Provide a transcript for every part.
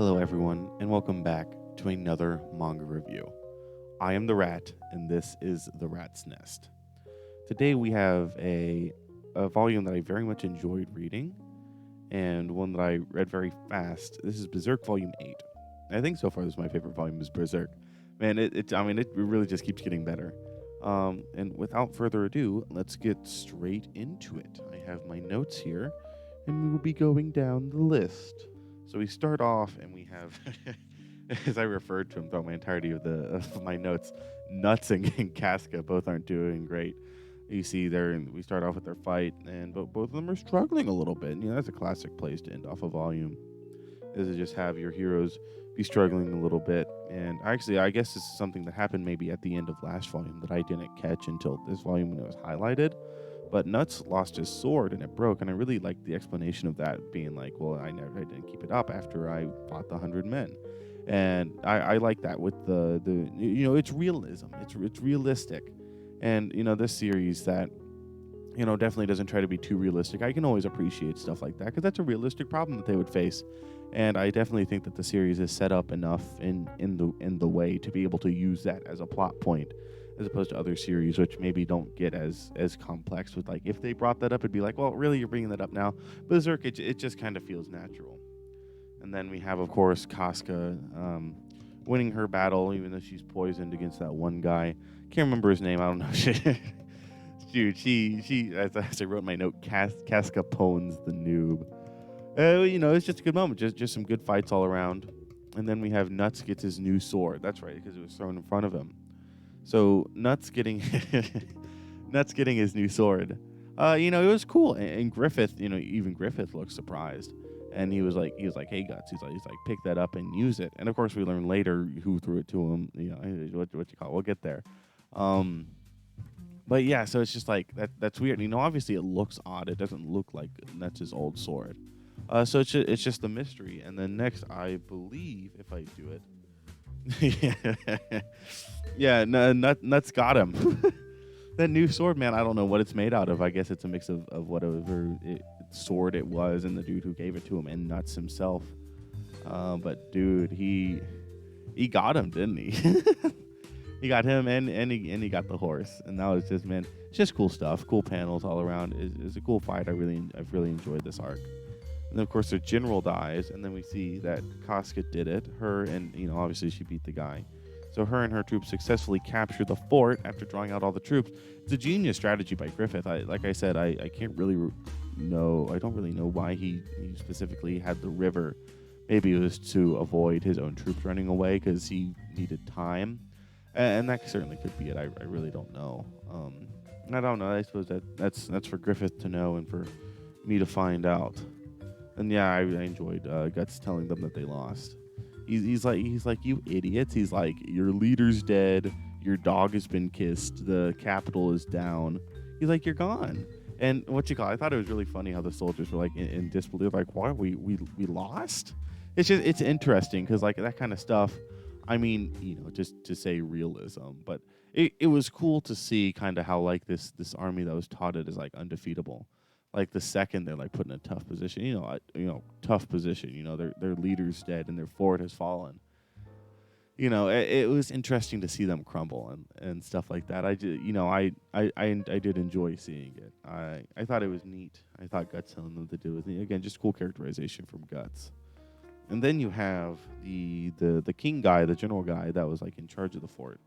Hello, everyone, and welcome back to another manga review. I am the Rat, and this is The Rat's Nest. Today we have a volume that I very much enjoyed reading, and one that I read very fast. This is Berserk Volume 8. I think so far this is my favorite volume is Berserk. Man, it really just keeps getting better. And without further ado, let's get straight into it. I have my notes here, and we will be going down the list. So we start off, and we have, as I referred to them throughout my entirety of my notes, Nuts and Casca both aren't doing great. You see, we start off with their fight, and both of them are struggling a little bit. That's a classic place to end off a volume, is to just have your heroes be struggling a little bit. And actually, I guess this is something that happened maybe at the end of last volume that I didn't catch until this volume when it was highlighted. But Nuts lost his sword and it broke, and I really liked the explanation of that being like, well, I didn't keep it up after I fought the 100 men. And I like that with the it's realism. It's realistic. And, this series that, definitely doesn't try to be too realistic. I can always appreciate stuff like that because that's a realistic problem that they would face. And I definitely think that the series is set up enough in the way to be able to use that as a plot point, as opposed to other series which maybe don't get as complex with, like, if they brought that up, it'd be like, well, really, you're bringing that up now. Berserk, it just kind of feels natural. And then we have, of course, Casca winning her battle, even though she's poisoned against that one guy. Can't remember his name. I don't know. Dude, she as I wrote in my note, Casca Pones the noob. It's just a good moment. Just some good fights all around. And then we have Nuts gets his new sword. That's right, because it was thrown in front of him. So Nuts getting Nuts getting his new sword. It was cool. And Griffith, even Griffith looked surprised. And he was like, hey Guts, he's like, pick that up and use it. And of course we learn later who threw it to him. What you call it? We'll get there. But yeah, so it's just like that's weird. Obviously it looks odd. It doesn't look like Nuts' old sword. So it's just a mystery. And then next, I believe, if I do it, yeah, Nuts got him. That new sword, man, I don't know what it's made out of. I guess it's a mix of whatever sword it was and the dude who gave it to him and Nuts himself. But dude, he got him, didn't he? He got him and he got the horse. And that was just, man, it's just cool stuff. Cool panels all around. It's a cool fight. I've really enjoyed this arc. And then, of course, the general dies, and then we see that Casca did it. Her and, obviously she beat the guy. So her and her troops successfully capture the fort after drawing out all the troops. It's a genius strategy by Griffith. Like I said, I can't really know. I don't really know why he specifically had the river. Maybe it was to avoid his own troops running away because he needed time. And that certainly could be it. I really don't know. I don't know. I suppose that's for Griffith to know and for me to find out. And yeah, I enjoyed Guts telling them that they lost. He's like, you idiots. He's like, your leader's dead. Your dog has been kissed. The capital is down. He's like, you're gone. And I thought it was really funny how the soldiers were like in disbelief, like, what? We lost? It's interesting because like that kind of stuff. I mean, just to say realism, but it was cool to see kind of how like this army that was touted as like undefeatable. Like the second they're like put in a tough position, tough position. Their leader's dead and their fort has fallen. It was interesting to see them crumble and stuff like that. I did enjoy seeing it. I thought it was neat. I thought Guts telling them to do it. Again, just cool characterization from Guts. And then you have the king guy, the general guy that was like in charge of the fort,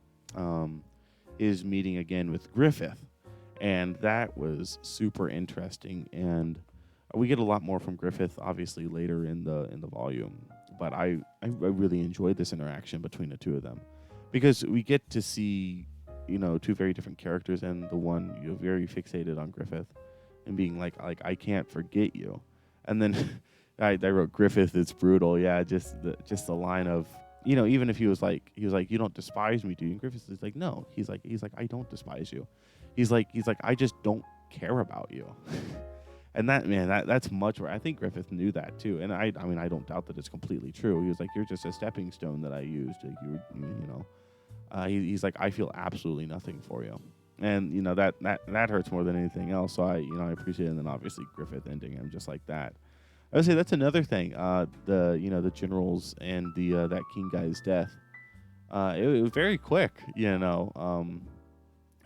is meeting again with Griffith. And that was super interesting, and we get a lot more from Griffith, obviously, later in the volume. But I really enjoyed this interaction between the two of them, because we get to see, two very different characters, and the one very fixated on Griffith, and being like I can't forget you, and then I wrote Griffith, it's brutal, yeah, just the line of. Even if he was like, you don't despise me, do you? And Griffith is like, no. He's like, I don't despise you. He's like, I just don't care about you. And that's much where I think Griffith knew that too. And I mean, I don't doubt that it's completely true. He was like, you're just a stepping stone that I used. He's like, I feel absolutely nothing for you. And that hurts more than anything else. So I appreciate it. And then obviously Griffith ending him just like that. I would say that's another thing. The generals and the that king guy's death. It was very quick.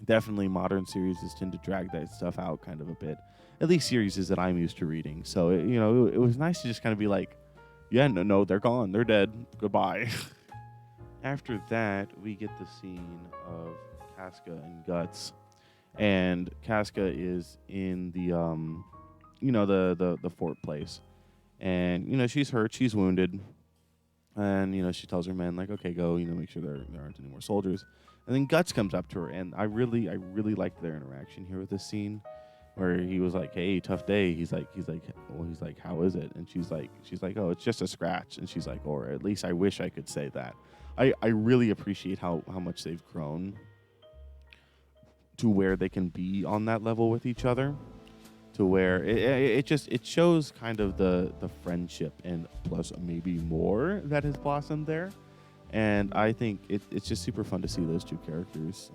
Definitely modern series tend to drag that stuff out kind of a bit. At least series that I'm used to reading. So it was nice to just kind of be like, yeah, no, they're gone, they're dead, goodbye. After that, we get the scene of Casca and Guts, and Casca is in the fort place, and she's hurt, she's wounded, and she tells her men like, okay, go, make sure there aren't any more soldiers. And then Guts comes up to her, and I really liked their interaction here with this scene, where he was like, hey, tough day. He's like, how is it? And she's like, oh, it's just a scratch. And she's like, or at least I wish I could say that. I really appreciate how much they've grown to where they can be on that level with each other, to where it shows kind of the friendship and plus maybe more that has blossomed there. And I think it's just super fun to see those two characters,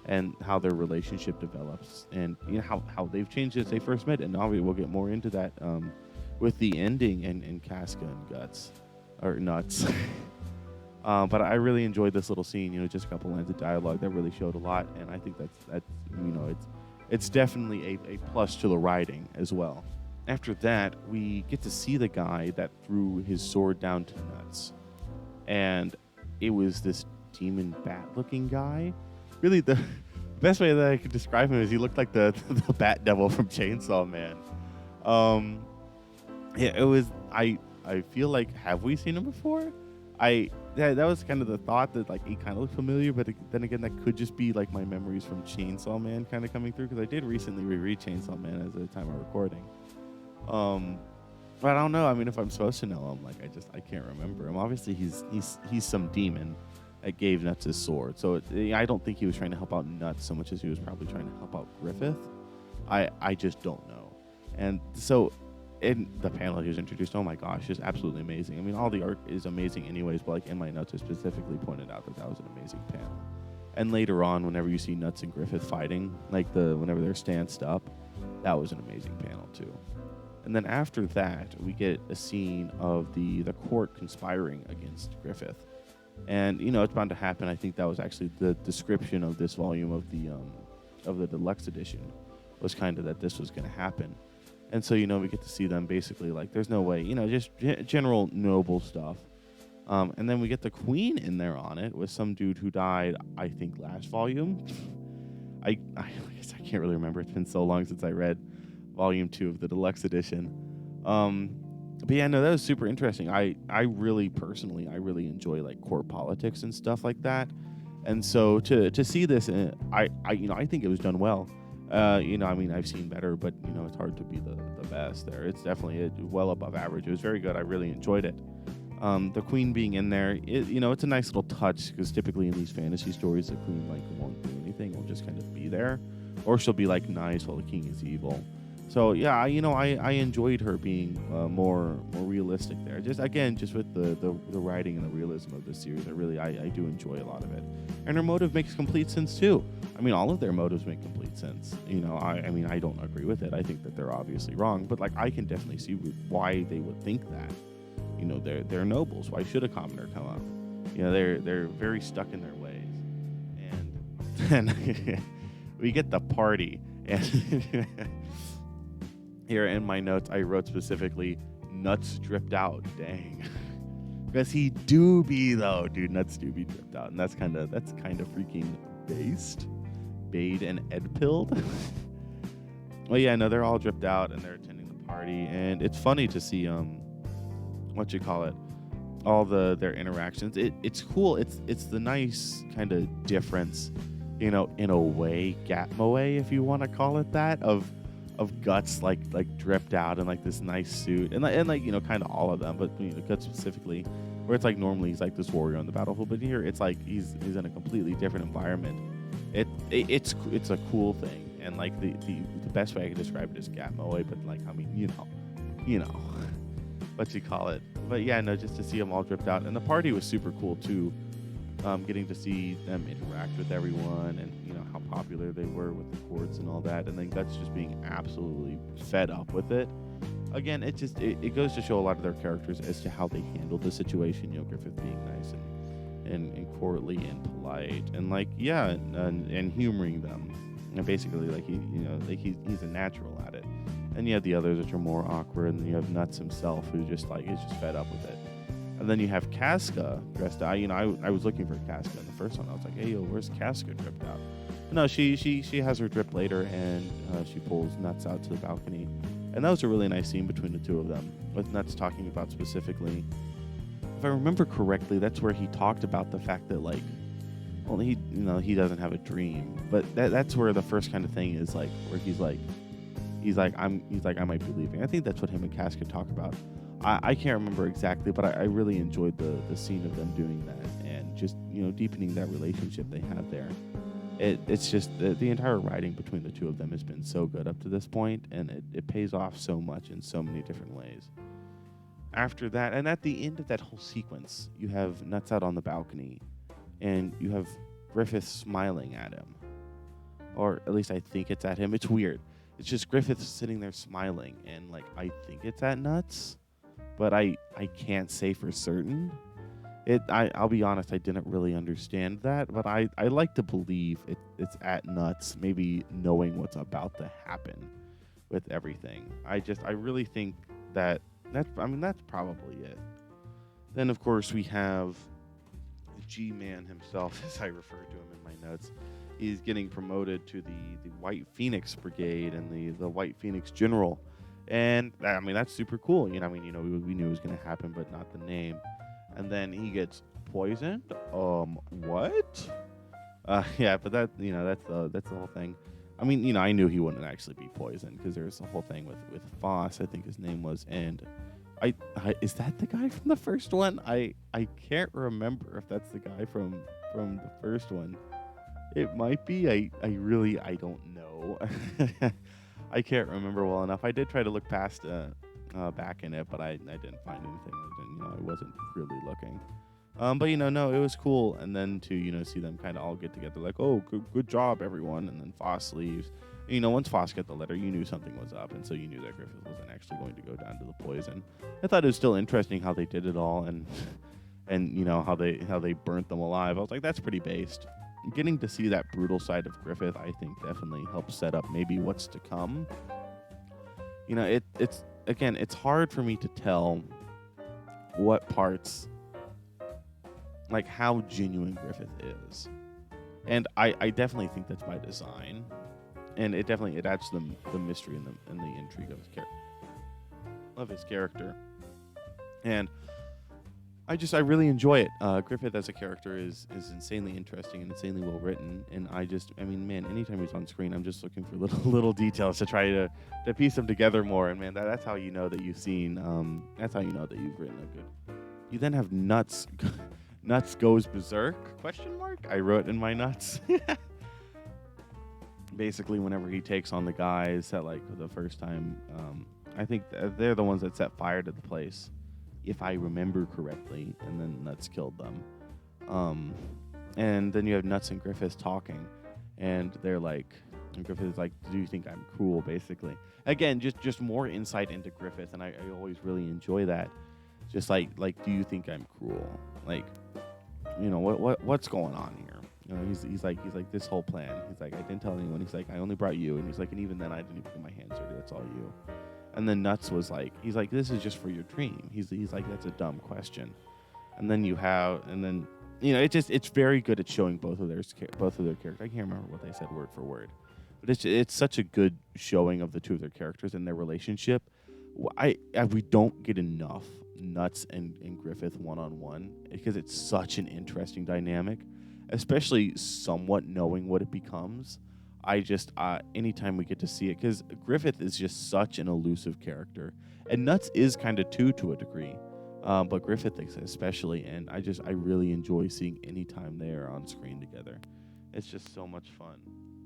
and how their relationship develops, and how they've changed since they first met. And obviously we'll get more into that with the ending and Casca and Guts, or Nuts. But I really enjoyed this little scene, just a couple lines of dialogue that really showed a lot, and I think that's it's definitely a plus to the writing as well. After that, we get to see the guy that threw his sword down to Nuts, and it was this demon bat-looking guy. Really, the best way that I could describe him is he looked like the Bat Devil from Chainsaw Man. Yeah, it was. I feel like, have we seen him before? That was kind of the thought, that like he kind of looked familiar, but then again, that could just be like my memories from Chainsaw Man kind of coming through, because I did recently reread Chainsaw Man as the time of recording. But I don't know. I mean, if I'm supposed to know him, like I can't remember him. Obviously, he's some demon that gave Nuts his sword. So I don't think he was trying to help out Nuts so much as he was probably trying to help out Griffith. I just don't know. And so in the panel he was introduced, oh my gosh, just absolutely amazing. I mean, all the art is amazing anyways, but like in my notes I specifically pointed out that was an amazing panel. And later on, whenever you see Nuts and Griffith fighting, like whenever they're stanced up, that was an amazing panel too. And then after that, we get a scene of the court conspiring against Griffith. And it's bound to happen. I think that was actually the description of this volume of the deluxe edition, was kind of that this was going to happen. And so we get to see them basically like, there's no way, just general noble stuff. And then we get the queen in there on it with some dude who died, I think, last volume. I guess I can't really remember. It's been so long since I read volume 2 of the deluxe edition. But yeah, no, that was super interesting. I really personally enjoy like court politics and stuff like that. And so to see this, I think it was done well. I mean, I've seen better, but it's hard to be the best there. It's definitely well above average. It was very good. I really enjoyed it. The queen being in there, it's a nice little touch, because typically in these fantasy stories, the queen like won't do anything. Will just kind of be there, or she'll be like nice while the king is evil. So yeah, I enjoyed her being more realistic there. Just with the writing and the realism of this series, I do enjoy a lot of it. And her motive makes complete sense too. I mean, all of their motives make complete sense. I mean, I don't agree with it. I think that they're obviously wrong, but like I can definitely see why they would think that. They're nobles. Why should a commoner come up? They're very stuck in their ways. And then we get the party, and here in my notes, I wrote specifically, Nuts dripped out. Dang. Because he do be, though. Dude, Nuts do be dripped out. And that's kind of freaking based. Bade and Ed-pilled. Well, yeah, no, they're all dripped out, and they're attending the party. And it's funny to see, all their interactions. It's cool. It's the nice kind of difference, in a way, Gatmo way, if you want to call it that, of Guts like dripped out in like this nice suit, and kind of all of them, but Guts specifically, where it's like normally he's like this warrior on the battlefield, but here it's like he's in a completely different environment. It's a cool thing, and like the best way I can describe it is Gatmo way, but like I mean what you call it. But yeah, no, just to see them all dripped out, and the party was super cool too. Getting to see them interact with everyone, and how popular they were with the courts and all that, and then Guts just being absolutely fed up with it. again, it goes to show a lot of their characters as to how they handle the situation. Griffith being nice and courtly and polite and like and humoring them, and basically like he's a natural at it. And you have the others which are more awkward, and then you have Nuts himself who just like is just fed up with it. And then you have Casca dressed out. I was looking for Casca in the first one. I was like, hey, yo, where's Casca dripped out? No, she has her drip later, and she pulls Nuts out to the balcony. And that was a really nice scene between the two of them, with Nuts talking about specifically, if I remember correctly, that's where he talked about the fact that like, well, he doesn't have a dream, but that's where the first kind of thing is like, where he's like I might be leaving. I think that's what him and Casca talk about. I can't remember exactly, but I really enjoyed the scene of them doing that and just deepening that relationship they have there. It's just the entire writing between the two of them has been so good up to this point, and it pays off so much in so many different ways. After that, and at the end of that whole sequence, you have Nuts out on the balcony, and you have Griffith smiling at him, or at least I think it's at him. It's weird. It's just Griffith sitting there smiling, and like I think it's at Nuts, but I can't say for certain. I'll be honest, I didn't really understand that, but I like to believe it's at Nuts, maybe knowing what's about to happen with everything. I really think that's probably it. Then of course we have the G-Man himself, as I refer to him in my notes. He's getting promoted to the White Phoenix Brigade and the White Phoenix General. And that's super cool. We knew it was going to happen, but not the name. And then he gets poisoned. What? Yeah, but that's the whole thing. I knew he wouldn't actually be poisoned because there's the whole thing with Foss, I think his name was, and I is that the guy from the first one? I can't remember if that's the guy from the first one. It might be. I don't know. I can't remember well enough. I did try to look past back in it, but I didn't find anything. I wasn't really looking. But no, it was cool. And then to see them kind of all get together, like, oh, good job, everyone. And then Foss leaves. Once Foss got the letter, you knew something was up, and so you knew that Griffith wasn't actually going to go down to the poison. I thought it was still interesting how they did it all, and how they burnt them alive. I was like, that's pretty based. Getting to see that brutal side of Griffith, I think, definitely helps set up maybe what's to come. It's hard for me to tell what parts, like how genuine Griffith is, and I definitely think that's by design, and it adds to the mystery and the intrigue of his character, and I really enjoy it. Griffith as a character is insanely interesting and insanely well written, and anytime he's on screen, I'm just looking for little details to try to piece them together more. And man, that's how you know that you've seen. That's how you know that you've written a good. You then have Nuts. Nuts goes berserk? ? I wrote in my notes. Basically, whenever he takes on the guys at like the first time, I think they're the ones that set fire to the place, if I remember correctly, and then Nuts killed them. And then you have Nuts and Griffith talking, and they're like, and Griffith is like, do you think I'm cruel, basically? Again, just more insight into Griffith, and I always really enjoy that. Just like, do you think I'm cruel? Like, what's going on here? He's like this whole plan. He's like, I didn't tell anyone. He's like, I only brought you, and he's like, and even then I didn't even get my hands dirty. That's all you. And then Nuts was like, he's like, this is just for your dream. He's like, that's a dumb question. And then it's very good at showing both of their characters. I can't remember what they said word for word, but it's such a good showing of the two of their characters and their relationship. We don't get enough Nuts and Griffith one-on-one because it's such an interesting dynamic, especially somewhat knowing what it becomes. Anytime we get to see it, because Griffith is just such an elusive character, and Nuts is kind of too, to a degree, but Griffith especially, and I really enjoy seeing any time they are on screen together. It's just so much fun.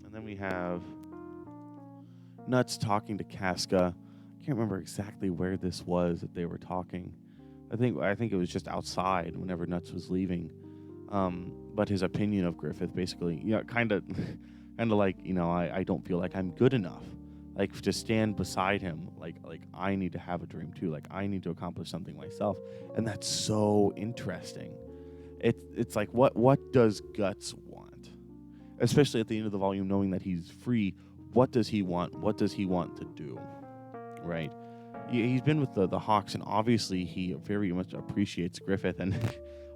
And then we have Nuts talking to Casca. I can't remember exactly where this was that they were talking. I think it was just outside whenever Nuts was leaving. But his opinion of Griffith, basically, kind of like, I don't feel like I'm good enough. like to stand beside him, like I need to have a dream too, like I need to accomplish something myself. And that's so interesting. It's like, what does Guts want? Especially at the end of the volume, knowing that he's free, what does he want? What does he want to do? Right? He's been with the Hawks, and obviously he very much appreciates Griffith. And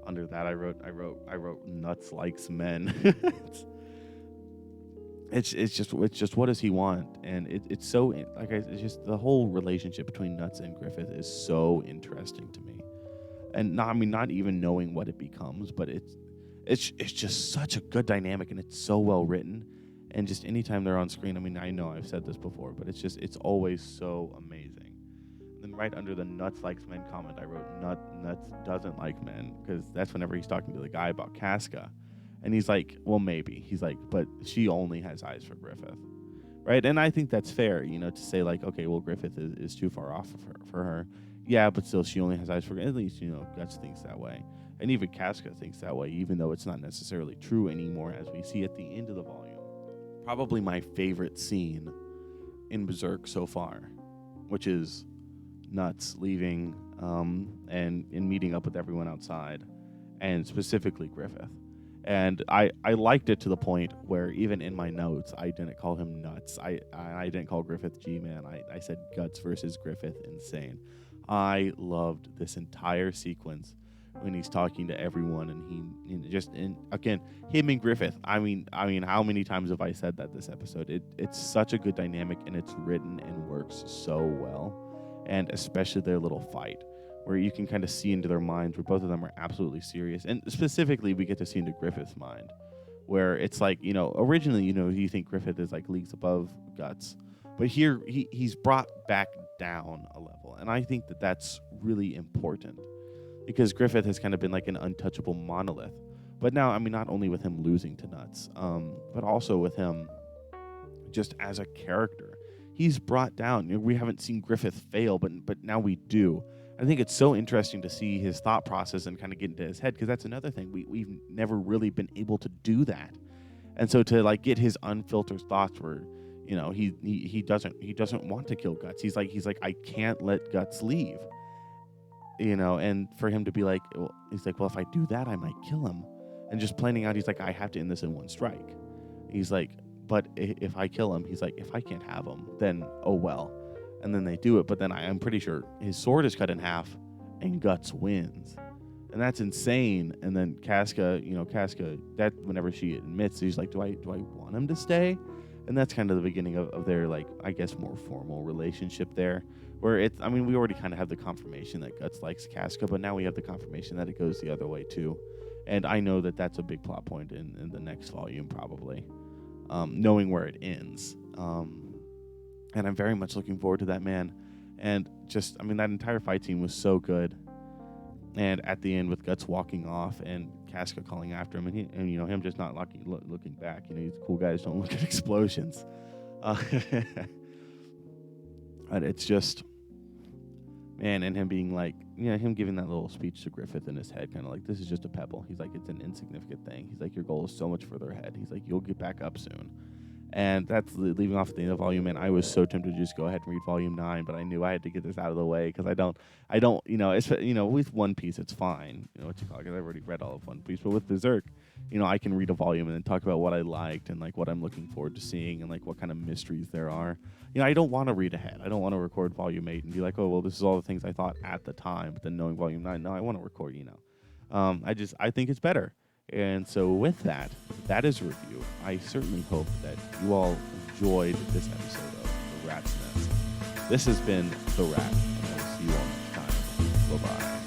under that, I wrote nuts likes men. It's just what does he want? And it's so it's just the whole relationship between Nuts and Griffith is so interesting to me. And not even knowing what it becomes, but it's just such a good dynamic, and it's so well written. And just anytime they're on screen, I know I've said this before, but it's always so amazing. And then right under the Nuts likes men comment, I wrote Nuts doesn't like men, because that's whenever he's talking to the guy about Casca. And he's like, well, maybe. He's like, but she only has eyes for Griffith. Right? And I think that's fair, to say like, okay, well, Griffith is too far off for her. Yeah, but still, she only has eyes for, at least, Guts thinks that way. And even Casca thinks that way, even though it's not necessarily true anymore, as we see at the end of the volume. Probably my favorite scene in Berserk so far, which is Nuts leaving and meeting up with everyone outside, and specifically Griffith. And I liked it to the point where even in my notes, I didn't call him Nuts. I didn't call Griffith G-Man. I said Guts versus Griffith insane. I loved this entire sequence when he's talking to everyone, and again, him and Griffith. I mean, how many times have I said that this episode? It's such a good dynamic, and it's written and works so well. And especially their little fight, where you can kind of see into their minds, where both of them are absolutely serious. And specifically, we get to see into Griffith's mind, where it's like, originally, you think Griffith is like leagues above Guts, but here he's brought back down a level. And I think that that's really important, because Griffith has kind of been like an untouchable monolith. But now, not only with him losing to Nuts, but also with him just as a character, he's brought down. We haven't seen Griffith fail, but now we do. I think it's so interesting to see his thought process and kind of get into his head, because that's another thing. We've never really been able to do that. And so to like get his unfiltered thoughts where, he doesn't want to kill Guts. He's like, I can't let Guts leave. And for him to be like, he's like, well, if I do that, I might kill him. And just planning out, he's like, I have to end this in one strike. He's like, but if I kill him, he's like, if I can't have him, then oh well. And then they do it, but then I'm pretty sure his sword is cut in half, and Guts wins. And that's insane. And then Casca, that whenever she admits, he's like, do I want him to stay? And that's kind of the beginning of their, like, I guess, more formal relationship there. Where we already kind of have the confirmation that Guts likes Casca, but now we have the confirmation that it goes the other way too. And I know that that's a big plot point in the next volume, probably, knowing where it ends. And I'm very much looking forward to that, man. And just, that entire fight scene was so good. And at the end, with Guts walking off and Casca calling after him, and him just not looking back. These cool guys don't look at explosions. But it's just, man, and him being like, him giving that little speech to Griffith in his head, kind of like, this is just a pebble. He's like, it's an insignificant thing. He's like, your goal is so much further ahead. He's like, you'll get back up soon. And that's leaving off at the end of volume. And I was so tempted to just go ahead and read volume 9, but I knew I had to get this out of the way, because I don't, with One Piece, it's fine. Because I've already read all of One Piece. But with Berserk, I can read a volume and then talk about what I liked and like what I'm looking forward to seeing and like what kind of mysteries there are. I don't want to read ahead. I don't want to record volume 8 and be like, oh, well, this is all the things I thought at the time. But then knowing volume 9, no, I want to record, I think it's better. And so with that is review. I certainly hope that you all enjoyed this episode of The Rat's Nest. This has been The Rat, and I will see you all next time. Bye-bye.